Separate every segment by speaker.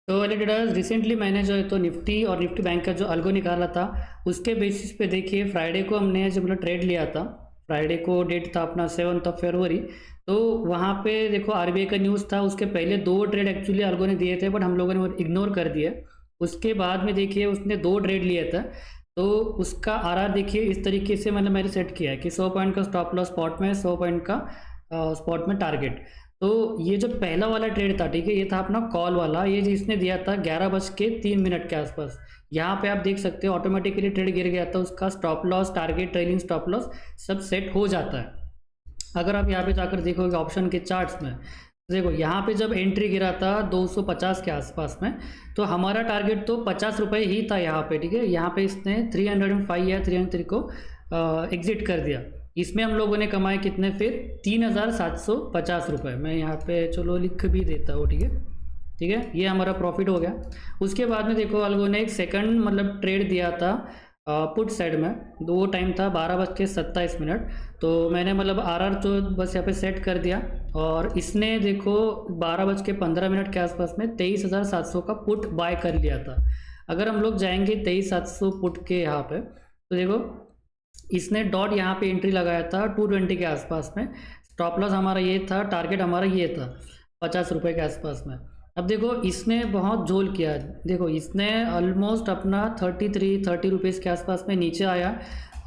Speaker 1: तो Adidas recently मैंने जो है तो निफ्टी और निफ्टी बैंक का जो अल्गो निकाला था उसके बेसिस पे देखिए फ्राइडे को हमने जब मतलब ट्रेड लिया था। फ्राइडे को डेट था अपना 7 फरवरी। तो वहाँ पे देखो आरबीआई का न्यूज़ था, उसके पहले दो ट्रेड एक्चुअली अल्गो ने दिए थे बट हम लोगों ने वो इग्नोर कर दिया। उसके बाद में देखिए उसने दो ट्रेड लिए था। तो उसका आरआर देखिए इस तरीके से मैंने सेट किया है कि 100 पॉइंट का स्टॉप लॉस स्पॉट में, 100 पॉइंट का स्पॉट में टारगेट। तो ये जो पहला वाला ट्रेड था, ठीक है, ये था अपना कॉल वाला, ये जिसने दिया था 11:03 के आसपास। यहाँ पे आप देख सकते हो ऑटोमेटिकली ट्रेड गिर गया था, उसका stop loss, target, trailing stop loss सब सेट हो जाता है। अगर आप यहाँ पे जाकर देखोगे ऑप्शन के चार्ट्स में, देखो यहाँ पे जब एंट्री गिरा था 250 के आसपास में, तो हमारा टारगेट तो 50 रुपये ही था यहाँ पे, ठीक है। यहाँ पे इसने 305 या 303 को एग्जिट कर दिया। इसमें हम लोगों ने कमाए कितने फिर 3750 रुपये। मैं यहाँ पे चलो लिख भी देता हूँ, ठीक है, ठीक है, ये हमारा प्रॉफिट हो गया। उसके बाद में देखो अलगो ने एक सेकंड मतलब ट्रेड दिया था पुट साइड में, दो टाइम था 12:27। तो मैंने मतलब आरआर तो बस यहाँ पे सेट कर दिया और इसने देखो 12:15 के आसपास में 23,700 का पुट बाय कर लिया था। अगर हम लोग जाएंगे 23,700 पुट के यहाँ पे, तो देखो इसने डॉट यहाँ पे एंट्री लगाया था 220 के आसपास में। स्टॉप लॉस हमारा ये था, टारगेट हमारा ये था 50 रुपये के आसपास में। अब देखो इसने बहुत झोल किया, देखो इसने ऑलमोस्ट अपना 30 रुपीज़ के आसपास में नीचे आया।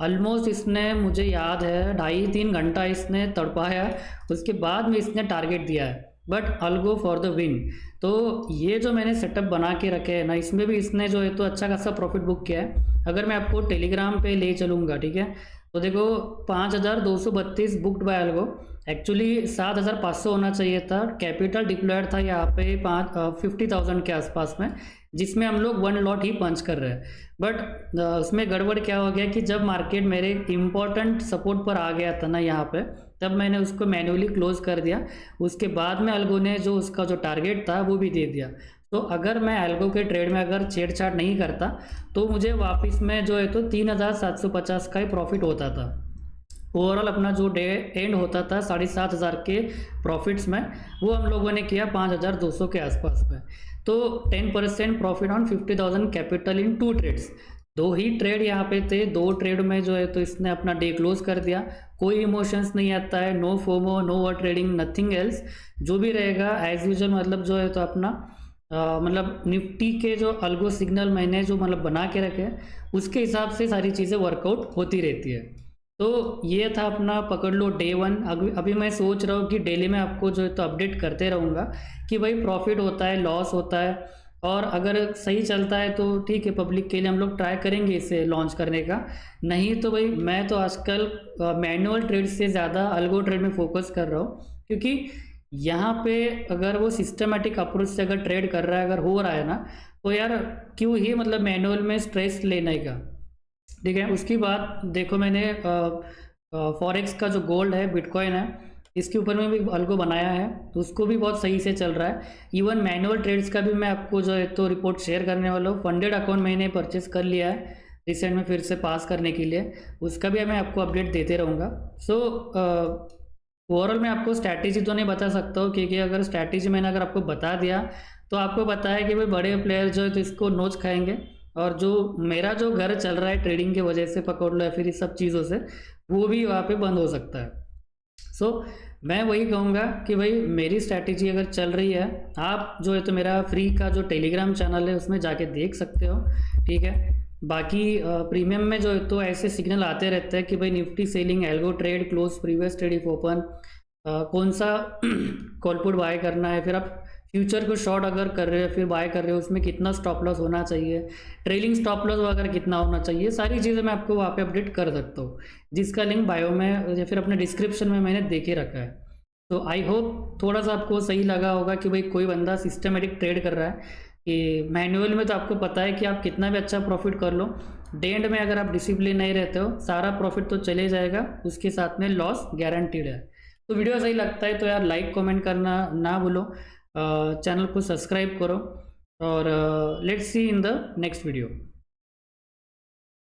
Speaker 1: ऑलमोस्ट इसने, मुझे याद है, 2.5-3 घंटा इसने तड़पाया, उसके बाद में इसने टारगेट दिया है, but algo for the win. तो ये जो मैंने सेटअप बना के रखे हैं ना, इसमें भी इसने जो है तो अच्छा खासा प्रॉफिट बुक किया है। अगर मैं आपको टेलीग्राम पे ले चलूँगा, ठीक है, तो देखो 5,232 बुकड बाय अल्गो। एक्चुअली 7,500 होना चाहिए था। कैपिटल डिप्लॉयड था यहाँ पे 50,000 के आसपास में, जिसमें हम लोग वन लॉट ही पंच कर रहे हैं। बट उसमें गड़बड़ क्या हो गया कि जब मार्केट मेरे इम्पोर्टेंट सपोर्ट पर आ गया था ना यहाँ पे, तब मैंने उसको मैन्युअली क्लोज कर दिया। उसके बाद में अल्गो ने जो उसका जो टारगेट था वो भी दे दिया। तो अगर मैं अल्गो के ट्रेड में अगर छेड़छाड़ नहीं करता तो मुझे वापस में जो है तो 3,750 का ही प्रॉफिट होता था। ओवरऑल अपना जो डे एंड होता था 7,500 के प्रॉफिट्स में, वो हम लोगों ने किया 5,200 के आसपास में। तो 10% profit on 50,000 capital in 2 trades. दो ही ट्रेड यहाँ पे थे, दो ट्रेड में जो है तो इसने अपना डे क्लोज कर दिया। कोई इमोशंस नहीं आता है, no FOMO, no over trading, nothing else. जो भी रहेगा एज यूजुअल, मतलब जो है तो अपना मतलब निफ्टी के जो अल्गो सिग्नल मैंने जो मतलब बना के रखे हैं उसके हिसाब से सारी चीज़ें वर्कआउट होती रहती है। तो ये था अपना पकड़ लो डे 1। अभी मैं सोच रहा हूँ कि डेली में आपको जो है तो अपडेट करते रहूँगा कि भाई प्रॉफिट होता है, लॉस होता है, और अगर सही चलता है तो ठीक है, पब्लिक के लिए हम लोग ट्राई करेंगे इसे लॉन्च करने का। नहीं तो भाई मैं तो आजकल मैनुअल ट्रेड से ज़्यादा अल्गो ट्रेड में फोकस कर रहा हूँ, क्योंकि यहाँ पे अगर वो सिस्टमेटिक अप्रोच से अगर ट्रेड कर रहा है, अगर हो रहा है ना, तो यार क्यों ही मतलब मैनुअल में स्ट्रेस लेने का, ठीक है। उसकी बात देखो, मैंने फॉरेक्स का जो गोल्ड है, बिटकॉइन है, इसके ऊपर में भी अल्गो बनाया है, तो उसको भी बहुत सही से चल रहा है। इवन मैनुअल ट्रेड्स का भी मैं आपको जो है तो रिपोर्ट शेयर करने वाला हूँ। फंडेड अकाउंट मैंने परचेस कर लिया है रिसेंट में फिर से पास करने के लिए, उसका भी मैं आपको अपडेट देते रहूँगा। सो ओवरऑल मैं आपको स्ट्रैटेजी तो नहीं बता सकता हूँ, क्योंकि अगर स्ट्रैटेजी मैंने अगर आपको बता दिया तो आपको पता है कि भाई बड़े प्लेयर जो है तो इसको नोच खाएंगे, और जो मेरा जो घर चल रहा है ट्रेडिंग की वजह से पकड़ लो या फिर इस सब चीज़ों से, वो भी वहाँ पे बंद हो सकता है। सो मैं वही कहूँगा कि भाई मेरी स्ट्रैटेजी अगर चल रही है, आप जो है तो मेरा फ्री का जो टेलीग्राम चैनल है उसमें जाके देख सकते हो, ठीक है। बाकी प्रीमियम में जो है तो ऐसे सिग्नल आते रहते हैं कि भाई Nifty selling, algo trade close, previous trade if open, कौन सा कॉलपुट बाय करना है, फिर आप फ्यूचर को शॉर्ट अगर कर रहे हो फिर बाय कर रहे हो, उसमें कितना स्टॉप लॉस होना चाहिए, ट्रेलिंग स्टॉप लॉस वगैरह कितना होना चाहिए, सारी चीज़ें मैं आपको वहाँ पे अपडेट कर सकता हूँ, जिसका लिंक बायो में या फिर अपने डिस्क्रिप्शन में मैंने दे के रखा है। तो आई होप थोड़ा सा आपको सही लगा होगा कि भाई कोई बंदा सिस्टमेटिक ट्रेड कर रहा है। कि मैनुअल में तो आपको पता है कि आप कितना भी अच्छा प्रॉफिट कर लो, डे एंड में अगर आप डिसिप्लिन नहीं रहते हो सारा प्रॉफिट तो चले जाएगा, उसके साथ में लॉस गारंटीड है। तो वीडियो सही लगता है तो यार लाइक कमेंट करना ना भूलो, चैनल को सब्सक्राइब करो, और let's see in the next video.